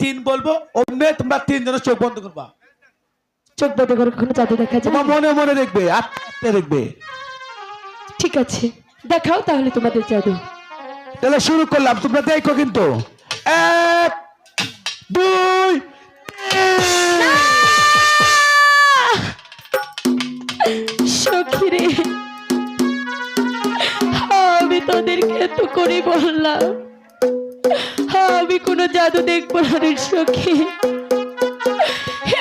তিন বলবো, অমনি তোমরা তিনজন চোখ বন্ধ করবা। চোখ বন্ধ করে কখনো জাদু দেখা যায়? তোমার মনে মনে দেখবে, আত্মে দেখবে। ঠিক আছে, দেখাও তাহলে তোমাদের জাদু। তাহলে শুরু করলাম, তোমরা দেখো কিন্তু। এক, দুই, সখী রে, আমি তোদেরকে এত করে বললাম আমি কোনো জাদু দেখবো না রে সখী।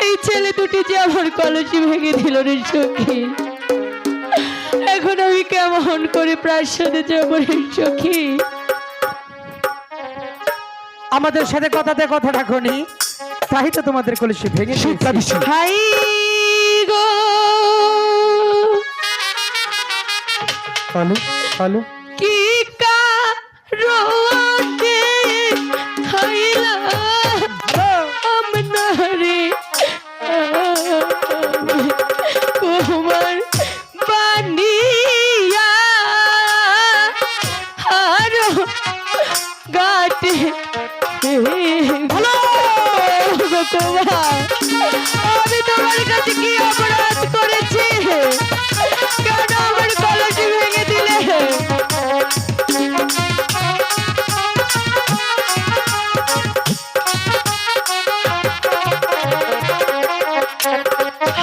এই ছেলে দুটি যে আমার কলসি ভেঙে দিল রে সখী। এখন আমি কেমন করে প্রাসাদে যাবো রে সখী? আমাদের সাথে কথাতে কথা রাখনি, তাই তো তোমাদের কলসি ভেঙে দিয়েছি। হাই গো হ্যালো হ্যালো, কি কারণে খাইলাম আমনারে কুমার বানিয়া আর গাটে আমি তোমার কাছে কি অপরাধ করেছি? কেন আমার কলসি ভেঙে দিলে?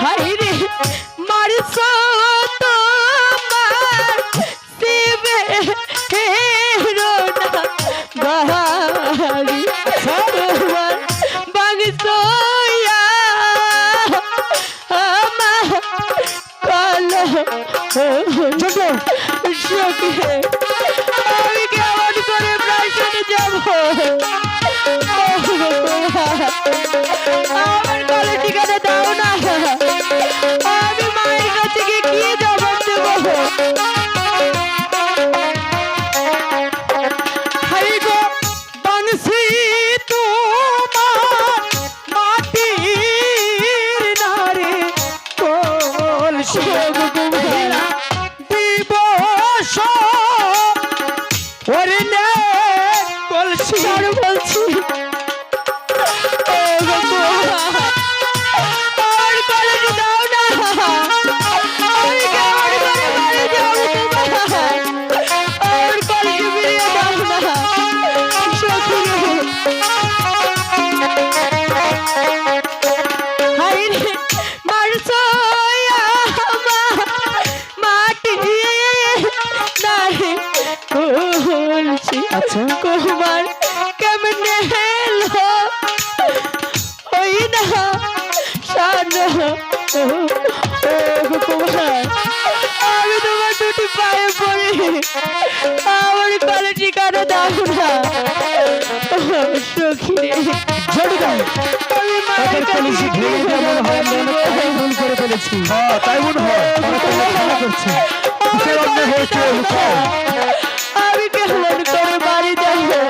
হাই রে মারছো তোমার শিবে হেরোনা বাহারি তোমার বাগসোয়া আমার কালো সখী। আমি কেমন করে প্রাসাদে যাবো? আমার কলে ঠিকানা দাও না, আমি মায়ের কাছে গিয়ে কি জবাব দেবো? হাই গো বাংশি তোমার মাটির নারে কলসি দিবস ওরে নে কলসি বলছি আমার কলেজে দাও না, আমি কেমন করে বাড়ি যাবো? আমার কলেজে ফিরিয়ে দাও না সখী রে। হাই রে মারছো আমার মাটি নারে কলসি। আচ্ছা। কুমার কেমনে হেলো ওই না সানো কুমার, আমি তোমার দুটি পায়ে পড়ে আমার কলে ঠিকানা দাও না সখী রে। ঝড়ি দাও, আমি মায়ের তাদের কলসি ভেঙে দেওয়া মনে হয় আমরা অনেক ভুল করে ফেলেছি। হ্যাঁ তাই মনে হয়। আমরা তোমাকে ক্ষমা করছি। কিসের অন্যায় হয়েছে লুকাও। আমি কেমন করে বাড়ি যাবো?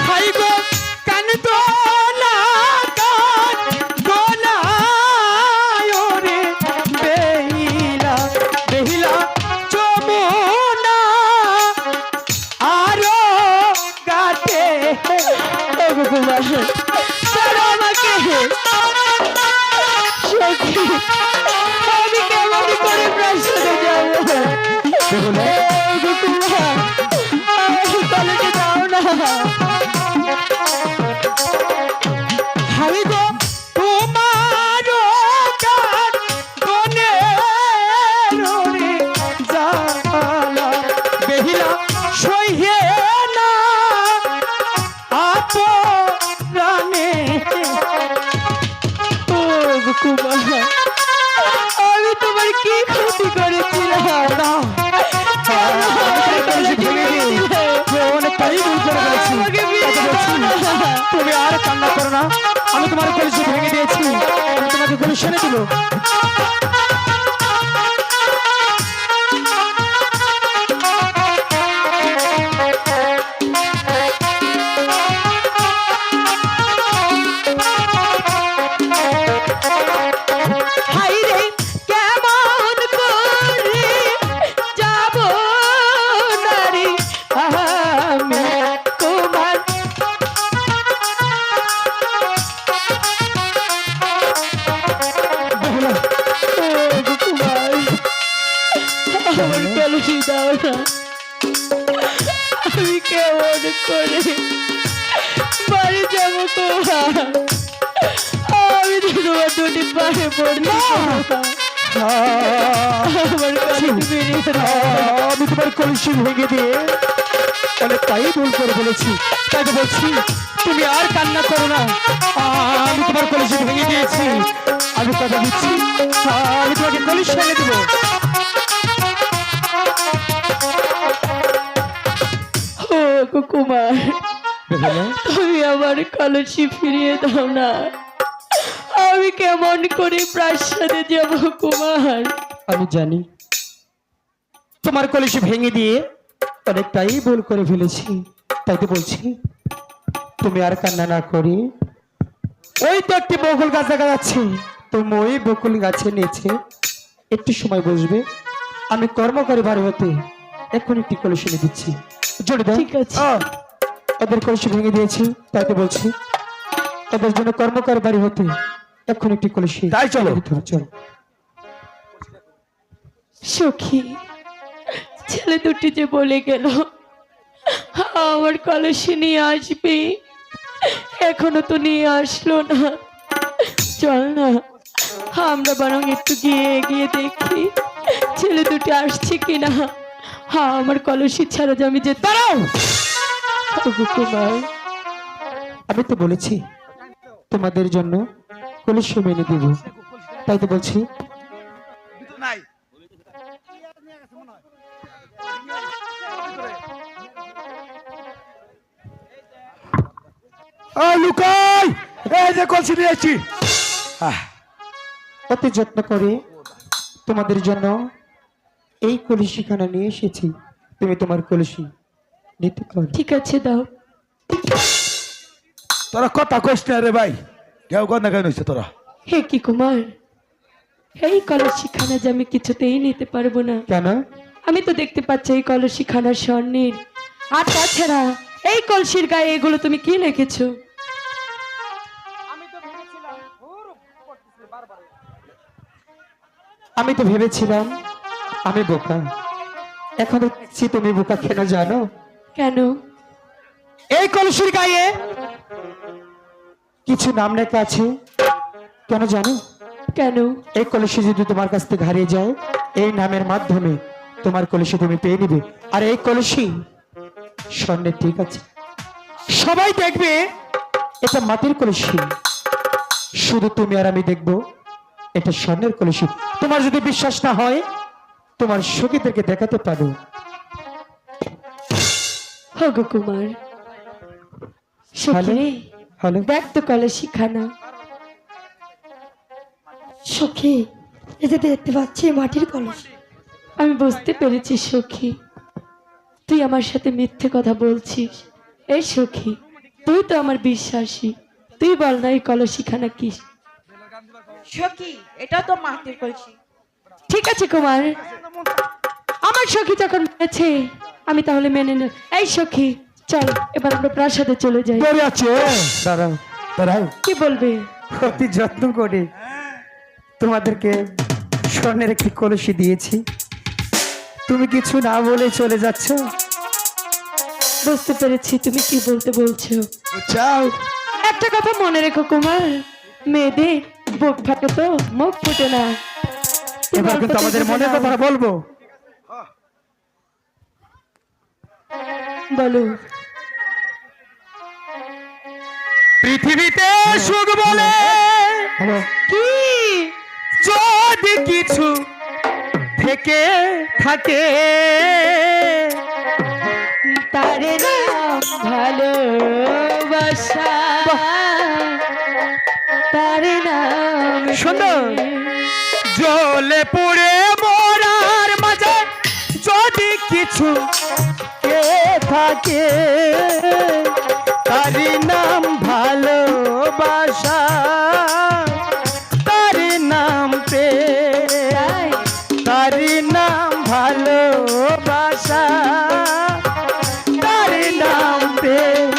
হাই গো কান্দো না কান গোনায় রে বেহিলা বেহিলা যমুনা আরো গাতে কুমার ছাড়ো আমাকে সখী। আমি কেমন করে প্রাসাদে যাবো? কুমার আমার কলেজে দাও না। হাই গো তোমার গান গনে রে জালা বেহিলা সইহে না আপরানে। ও কুমার আমি তোমার কি ক্ষতি করেছিলাম? না অনেকটাই ভুল করে ফেলেছি। আমাকে ফিরিয়ে দাও না। তুমি আর কান্না করো না, আমি তোমার কলসি ভেঙে দিয়েছি, আমি তোমাকে কলসি এনে দিল। করে বাড়ি যাবো কুমার। আমি তো তোমার দুটি পায়ে পড়ি আমার কলসি ফিরিয়ে দাও। আমি তোমার কলসি ভেঙে দিয়ে অনেকটাই ভুল করে ফেলেছি, তাই তো বলছি তুমি আর কান্না করো না। আমি তোমার কলসি ভেঙে দিয়েছি, আমি কথা দিচ্ছি আমি তোমাকে কলসি এনে দেবো। ও গো কুমার, তুমি আমার কলসি ফিরিয়ে দাও না। আমি কেমন করে প্রাসাদে যাব কুমার? আমি জানি তোমার কলসি ভেঙে দিয়ে অনেকটাই ভুল করে ফেলেছি, তাই তো বলছি তুমি আর কান্না না করি। ওই তো একটি বকুল গাছ দেখা যাচ্ছে, তুমি ওই বকুল গাছের নিচে একটু সময় বসবে, আমি কর্মকারী বাড়ি হতে এখন একটি কলসি এনে দিচ্ছি। জোরে দাও। ঠিক আছে। ওদের কলসি ভেঙে দিয়েছি, তাই তো বলছি ওদের জন্য কর্মকারী বাড়ি হতে এখন একটি কলসি। তাই চলো। চলো। সখী, ছেলে দুটি যে বলে গেল আমার কলসি নিয়ে আসবে, এখনো তো নিয়ে আসলো না। চল না আমরা বরং একটু গিয়ে এগিয়ে দেখি ছেলে দুটি আসছে কিনা। হ্যাঁ, আমার কলসি ছাড়া যে আমি যে দাঁড়াও, কুমার। আমি তো বলেছি তোমাদের জন্য কলসি মেনে দেব, তাই তো বলছি নাই লুকাই, এই যে কলসি নিয়েছি। অতি যত্ন করে তোমাদের জন্য এই কলসিখানা নিয়ে এসেছি, তুমি তোমার কলসি নিতে পারো। ঠিক আছে, দাও। তোরা কথা কইস না রে ভাই, কেউ কথা কেন হয়েছে তোরা? হে কি কুমার, এই কলসি খানা যে আমি কিছুতেই নিতে পারবো না। কেন? আমি তো দেখতে পাচ্ছি এই কলসি খানা স্বর্ণের, আর তাছাড়া এই কলসির গায়ে এগুলো তুমি কি লিখেছো? আমি তো ভেবেছিলাম আমি বোকা, এখন দেখছি তুমি বোকা। কেন জানো? কেন? এই কলসির গায়ে কিছু নাম লেখা আছে, কেন জানো? কেন? এই কলসি যদি তোমার কাছ থেকে হারিয়ে যায়, এই নামের মাধ্যমে তোমার কলসি তুমি পেয়ে নিবে। আর এই কলসি স্বর্ণের, ঠিক আছে? সবাই দেখবে এটা মাটির কলসি, শুধু তুমি আর আমি দেখবো এটা স্বর্ণের কলসি। তোমার যদি বিশ্বাস না হয় তোমার সখীদেরকে দেখাতে পারো। হগো কুমার, সখী, হ্যালো, দেখ তো কলসি খানা। সখী, এই যে দেখতে পাচ্ছি মাটির কলসি। আমি বুঝতে পেরেছি সখী, তুই আমার সাথে মিথ্যে কথা বলছিস। এই সখী, তুই তো আমার বিশ্বাসী, তুই বল না এই কলসি খানা কি? সখী, এটা তো মাটির কলসি। ঠিক আছে কুমার, আমার সখী যখন বলেছে আমি তাহলে মেনে নেব। এই সখী, চল এবার আমরা প্রাসাদে চলে যাই। তোরে আছে দাঁড়াও। দাঁড়াও। কি বলবে? অতি যত্ন করে তোমাদেরকে স্বর্ণের একটি কলসি দিয়েছি, তুমি কিছু না বলে চলে যাচ্ছ। বুঝতে পেরেছি তুমি কি বলতে বলছো। চাও একটা কথা মনে রেখো কুমার, মেয়েদের বুক ফাটে তো মুখ ফুটে না। এবার কিন্তু আমাদের মনের কথা বলবো। বলো। পৃথিবীতে সুখ বলে কি যদি কিছু থেকে থাকে, তারে নাম ভালোবাসা, তারে নাম সুন্দর। জ্বলে পুড়ে মরার মাঝে যদি কিছু কে থাকে, তারি নাম ভালোবাসা, তারি নাম প্রেম, তারি নাম ভালোবাসা, তারি নাম প্রেম।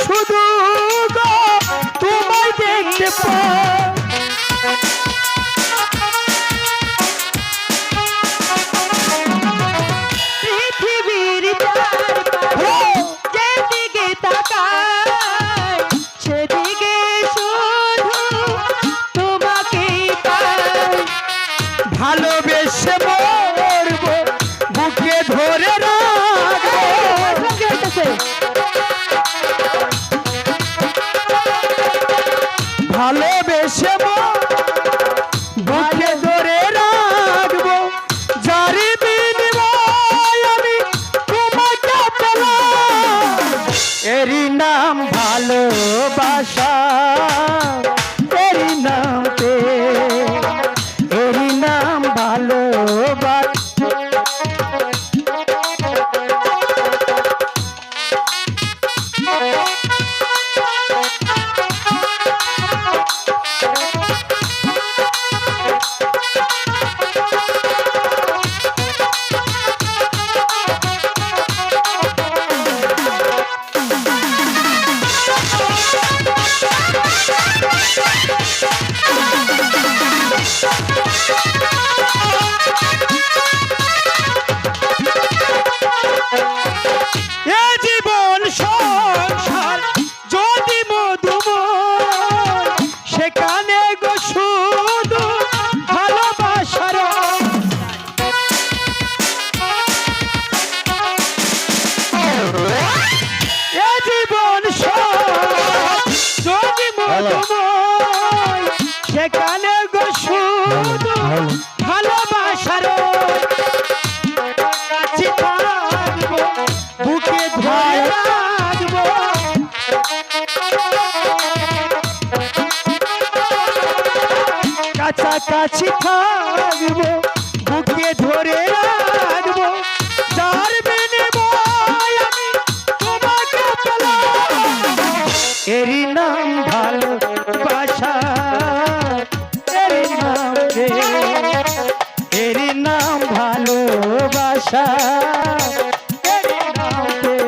শুধু গো তোমায় দেখতে পাই। পৃথিবীর চারপাশে যেদিকে তাকাই সেদিকে শুধু তোমাকেই পাই। ভালোবেসে মরবো বুকে ধরে রাখবো, ভালোবেসে বুকে ধরে রাখবো, যার বিনিময় আমি তোমাকে পেলাম, এরই নাম ভালোবাসা, এরই নাম প্রেম, এরই নাম ভালোবাসা। এ জীবন সংসার যদি মধুময়, সেখানে গো শুধু ভালোবাসার। এ জীবন যদি মধুময়, সেখানে গো শুধু ভালোবাসার। কাছে থাকবো বুকে ধরে রাখবো, কাছাকাছি থাকবো বুকে ধরে রাখবো, যার বিনিময় আমি তোমাকে পেলাম, এরই নাম ভালোবাসা, এরই নাম প্রেম, এরই নাম ভালোবাসা, এরই নাম প্রেম।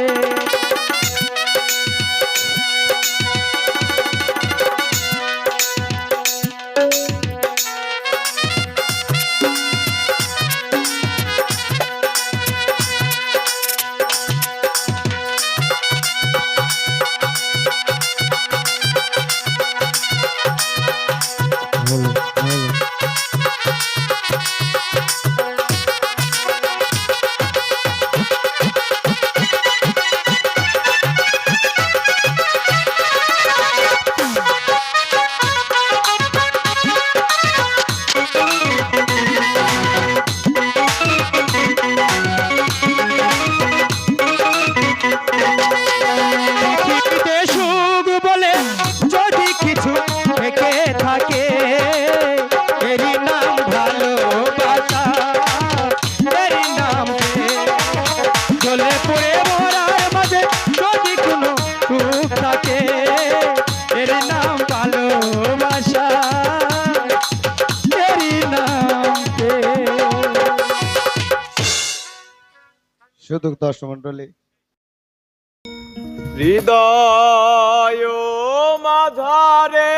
পৃথিবীতে সুখ বলে যদি কিছু থেকে থাকে, এরই নাম ভালোবাসা, এরই নাম প্রেম। জ্বলে পড়ে মরার মাঝে যদি কোনো সুখ থাকে, এরই নাম ভালোবাসা, এরই নাম প্রেম। শুধু দর্শক মন্ডলী, হৃদয় মাঝারে